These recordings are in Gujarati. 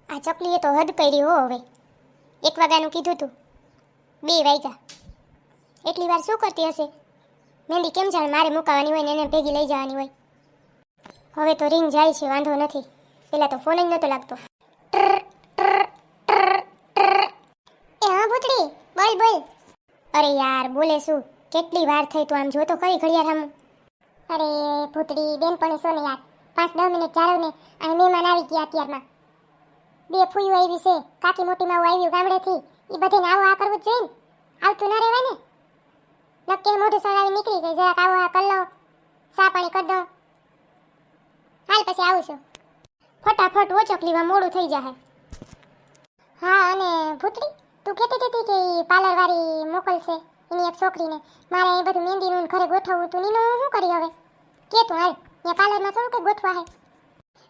આ ચકલીએ તો હદ કરી હો હવે. 1 વાગ્યાનું કીધું તું, 2 વાગ્યા. એટલી વાર શું કરતી હશે? મહેંદી કેમ જાણે મારે મુકાવાની હોય ને એને ભેગી લઈ જવાની હોય. હવે તો રિંગ જાય છે, વાંધો નથી. પેલા તો ફોન જ નતો લાગતો. એ હા ભૂતડી, બોલ બોલ. અરે યાર બોલે શું? કેટલી વાર થઈ તું આમ જોતો ખરી ઘડિયાળ સામું. અરે ભૂતડી બેનપણી છો ને યાર, 5-10 મિનિટ ચાલો ને. આ મહેમાન આવી ગયા અત્યારમાં. 2 ફૂઈઓ આવી છે, કાકી મોટી માવું આવ્યું ગામડેથી. એ બધાને આવો આ કરવું જ જોઈએ ને, આવતું ના રહેવાય ને. નક્કી મોઢું સળાવી નીકળી ગઈ, જરાક આવો આ કર લો, ચા પાણી કરી દો. હાલ પછી આવું છું. ફટાફટ ઓ ચકલીમાં મોડું થઈ જાય. હા અને ભૂતરી તું કહેતી હતી કે પાર્લર વાળી મોકલશે એની એક છોકરીને. મારે એ બધું મહેંદીનું ઘરે ગોઠવવું તું. નીનું શું કરી હવે? કે તું હાલ, ત્યાં પાર્લરમાં થોડું કંઈ ગોઠવા હે.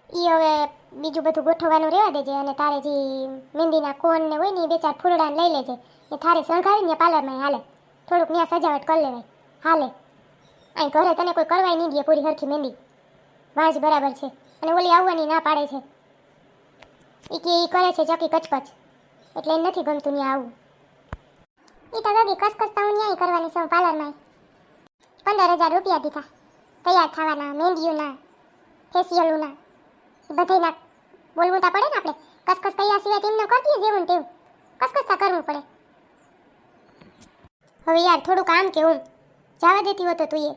ઈ હવે બીજું બધું ગોઠવવાનું રહેવા દેજે, અને તારે જે મહેંદીના કોન ને હોય ને એ 2-4 ફૂલડાને લઈ લેજે. એ થારે શણગારીને પાર્લરમાં હાલે, થોડુંક ત્યાં સજાવટ કરી લેવાય. હાલે અહીં ઘરે તને કોઈ કરવાય નહીં દે પૂરી હરખી મહેંદી. વાંસ બરાબર છે. અને ઓલી આવવાની ના પાડે છે. એ કે એ કરે છે ચકી કચકચ, એટલે એને નથી ગમતું ત્યાં આવવું. એ તો ગગી કચકચ તો હું ન્યાય કરવાની છું પાર્લરમાં. 15,000 રૂપિયા દીધા તૈયાર થવાના, મહેંદીઓના, ફેશિયલોના, બધાના. બોલવું તો પડે ને આપણે. કચકચ તૈયાર સિવાય તેમને કરતી જેવું ને તેવું કચકચ તો કરવું પડે. હવે યાર થોડું કામ કે હું જવા દેતી હોતો તું એ.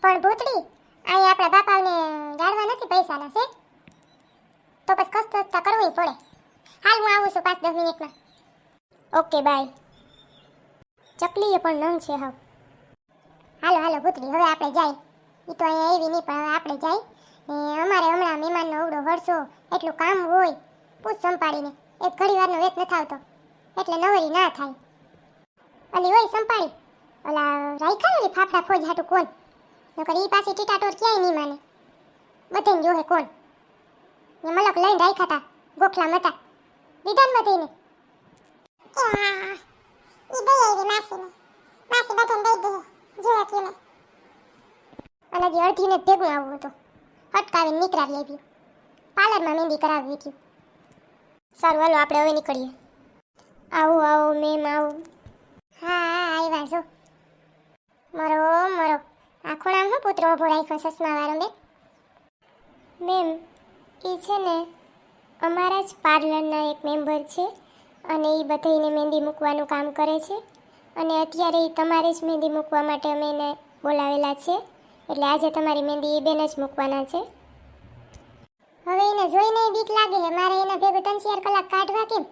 પણ ભૂતડી અહીં આપણા બાપાને ગાળવા નથી પૈસાના છે, તો પછી કચકચ તો કરવું પડે. હાલ હું આવું છું 5-10 મિનિટમાં. Okay bye. ચકલીએ પણ નંગ છે હાવ. હાલો હાલો ભૂતડી હવે આપણે જાય. એ તો અહીંયા એવી નહીં, પણ હવે આપણે જાય. ને અમારે હમણાં મહેમાનનો અવડો વરસો, એટલું કામ હોય પૂછ સંપાડીને. એક ઘડી વારનો વેત નથી આવતો, એટલે નવરી ના થાય. અલી હોય સંપાડી, ઓલા રાખ્યા ને ફાફડા ફોજ હાટું કોણ, નકર ઈ પાછી ટીટાટોર ક્યાંય નહીં માને. બધાને જોહે કોણ. ને મલક લઈને રાખ્યા હતા ગોખલા મતા, દીધા ને બધાને. ઈ દઈ આવી માસીને, માસી બધાને દઈ દે જોયા કેને. અને જે અડધીને ભેગું આવવું હતું, હટકાવીને નીકળાવી આવ્યું. પાર્લરમાં મહેંદી કરાવી ગયું. સારું હાલો આપણે હવે નીકળીએ. આવો આવો મેમ આવો. હા આવ્યા જો. મરો મરો આ ખૂણામાં શું પુત્રો ઊભો રાખ્યો ચશ્માવાળો બે? મેમ એ છે ને અમારા જ પાર્લરના એક મેમ્બર છે, અને એ બધાને મહેંદી મૂકવાનું કામ કરે છે. અને અત્યારે એ તમારે જ મહેંદી મૂકવા માટે અમે એને બોલાવેલા છે, એટલે આજે તમારી મહેંદી એ બેન જ મૂકવાના છે. હવે એને જોઈને બીક લાગે છે, મારે એના ભેગું 3-4 કલાક કાઢવા કેમ?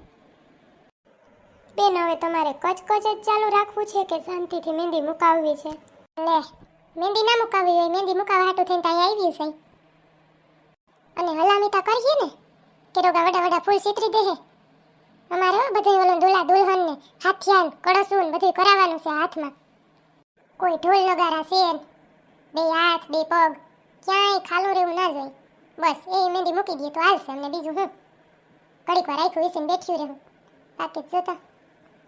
બેન હવે તમારે કચકચ જ ચાલુ રાખવું છે કે શાંતિથી મહેંદી મુકાવવી છે? લે મહેંદી ના મુકાવવી હોય, મહેંદી મુકાવવા હાટું થઈને ત્યાં આવી છે. અને હલામીતા કરીએ ને કે રોગા વડા ફૂલ સીતરી દે. અમારે બધું ઓલું દુલ્હા દુલ્હનને હાથિયાન કળસુન બધું કરાવવાનું છે હાથમાં. કોઈ ઢોલ નગારા શેર, 2 હાથ 2 પગ ક્યાંય ખાલું રહેવું ના જોઈએ. બસ એ મહેંદી મૂકી દઈએ તો હાલશે. અમને બીજું હું ઘડીક વાર રાખ્યું વિશે બેઠ્યું રહેવું. બાકી જોતા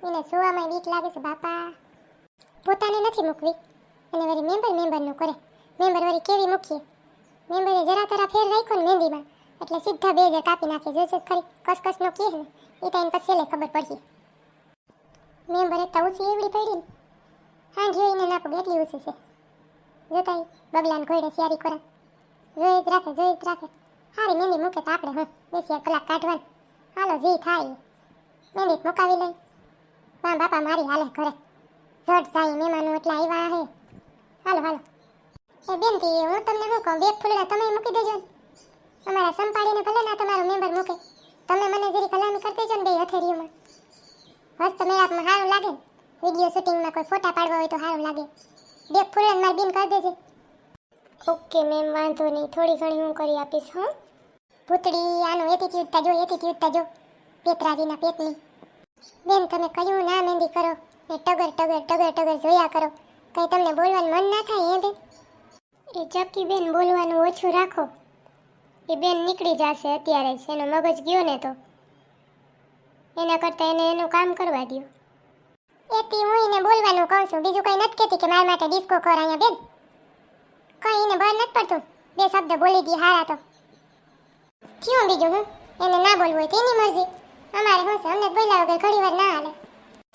એને જોવામાં બીક લાગે છે બાપા. પોતાને નથી મૂકવી, એને વળી મેમ્બરનું કરે. મેમ્બર વળી કેવી મૂકીએ? મેમ્બરે જરા તરા ફેર રાખ્યો ને મહેંદીમાં, એટલે સીધા 2000 કાપી નાખે. જોશે ખરી કસકસનો કહે ને એ ટાઈમ પછી લે ખબર પડી. મેમ્બર એક તો ઊંચી એવડી પડી ને, હા જોઈને નાખું એટલી ઊંચી છે. જોતા બગલાને ઘોડે શિયારી કરે, જોઈ જ રાખે. હારી મહેંદી મૂકે તો આપણે હું 2 કલાક કાઢવાનું. હાલો જે થાય મહેંદી મુકાવી લઈ. હા બાપા મારી હાલે ઘરે ઝટ જાય, મહેમાનો એટલા આવ્યા હે. હાલો હાલો. એ બેન તી હું તમને શું કહું, 2 ફૂલડા તમે મૂકી દેજો ને. અમારા સંપાડીને ભલે ના તમારો મેમ્બર મૂકે, તમે મને જરી કલામી કરી દેજો ને 2 હથેળીઓમાં. હસ્ત મેળાપમાં સારું લાગે ને, વિડીયો શૂટિંગમાં કોઈ ફોટા પાડવા હોય તો સારું લાગે. 2 ફૂલડા મારી બેન કરી દેજે. ઓકે મેમ વાંધો નહીં, થોડી ઘણી હું કરી આપીશ. હા ભૂતડી આનું એટીટ્યુડ જો પેતરાજીના પેટની. બેન તમે કયું ના મહેંદી કરો ને ટગર જોયા કરો, કંઈ તમને બોલવાનું મન ના થાય હે બેન? એ ચકી બેન બોલવાનું ઓછું રાખો. એ બેન નીકળી જશે અત્યારે જ, એનો મગજ ગયો ને તો એના કરતાં એને એનું કામ કરવા દો. એથી હું એને બોલવાનું કહું છું, બીજું કંઈ નથી કહેતી કે મારા માટે ડિસ્કો કર અહીંયા બેન. કંઈ એને બહાર નથી પડતું, 2 શબ્દ બોલી દી હારા તો થયું. બીજું હું એને ના બોલવું હોય તેની મરજી. અમારે શું છે, અમને બોલ્યા વગર ઘડી વાર ના હાલે.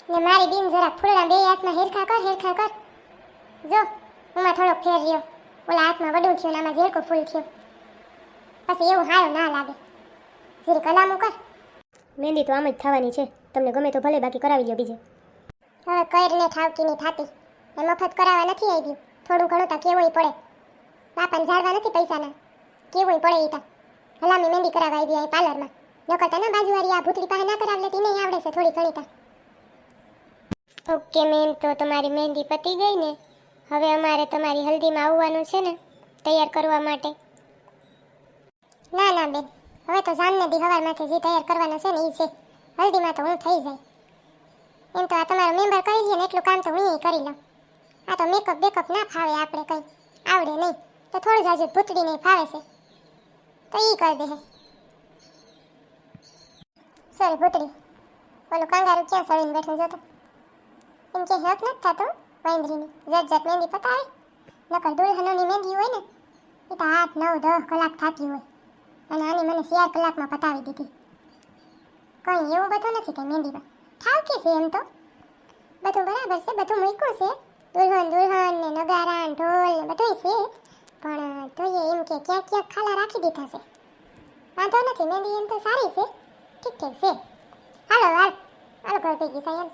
ને મારી બીન જરા ફૂલડા બે હાથમાં હેરખા કર. જો ઉમાં થોડોક ફેર રહ્યો. ઓલા હાથમાં વડું થયું ને આમાં ઝીણકો ફૂલ થયો. પછી એવું સારું ના લાગે. જીરી કલામું કર. મહેંદી તો આમ જ થવાની છે, તમને ગમે તો ભલે, બાકી કરાવી લો બીજે. હવે કરીને ઠાવકી ની થાતી. એ મફત કરાવવા નથી આવી. થોડું ઘણું તો કેવુંય પડે. બાપાને ઝાડવા નથી પૈસાના. કેવુંય પડે ઈ તા. હલામી મહેંદી કરાવવા આવી આ પાર્લરમાં. નકરતા ના બાજુવાળી આ ભૂતળી પાસે ના કરાવી લેતી નહીં આવડે છે થોડી ઘણી તા. ઓકે મેમ, તો તમારી મહેંદી પતી ગઈ ને? હવે અમારે તમારી હલ્દીમાં આવવાનું છે ને તૈયાર કરવા માટે. ના બેન, હવે તો જાનને દી હવારમાંથી જે તૈયાર કરવાના છે ને એ છે. હલ્દીમાં તો હું થઈ જાય. એમ તો આ તમારો મેમ્બર કરી લે ને એટલું કામ તો હું કરી લઉં. આ તો મેકઅપ બેકઅપ ના ફાવે આપણે કંઈ આવડે નહીં તો થોડું જાજુ ભૂતળી નહીં ફાવે છે તો ઈ કરી દે. સોરી ભૂતળી, ઓલું કાંગારું ક્યાં સળીને બેઠું જોતો. એમ કે હક નથી થતો વાંદરીની જટ મહેંદી પતાવે. નકર દુલ્હનોની મહેંદી હોય ને એ તો 8, 9, 10 કલાક થતી હોય અને આની મને 4 કલાકમાં પતાવી દીધી. કંઈ એવું બધું નથી કે મહેંદીમાં ઠાવકી છે. એમ તો બધું બરાબર છે, બધું મૂક્યું છે. દુલ્હન ને નગારા ને ઢોલ ને બધું છે, પણ તોય એમ કે ક્યાંક ખાલા રાખી દીધા છે. વાંધો નથી, મહેંદી એમ તો સારી છે, ઠીક છે. હાલો ઘર ભેગી થાય એમ.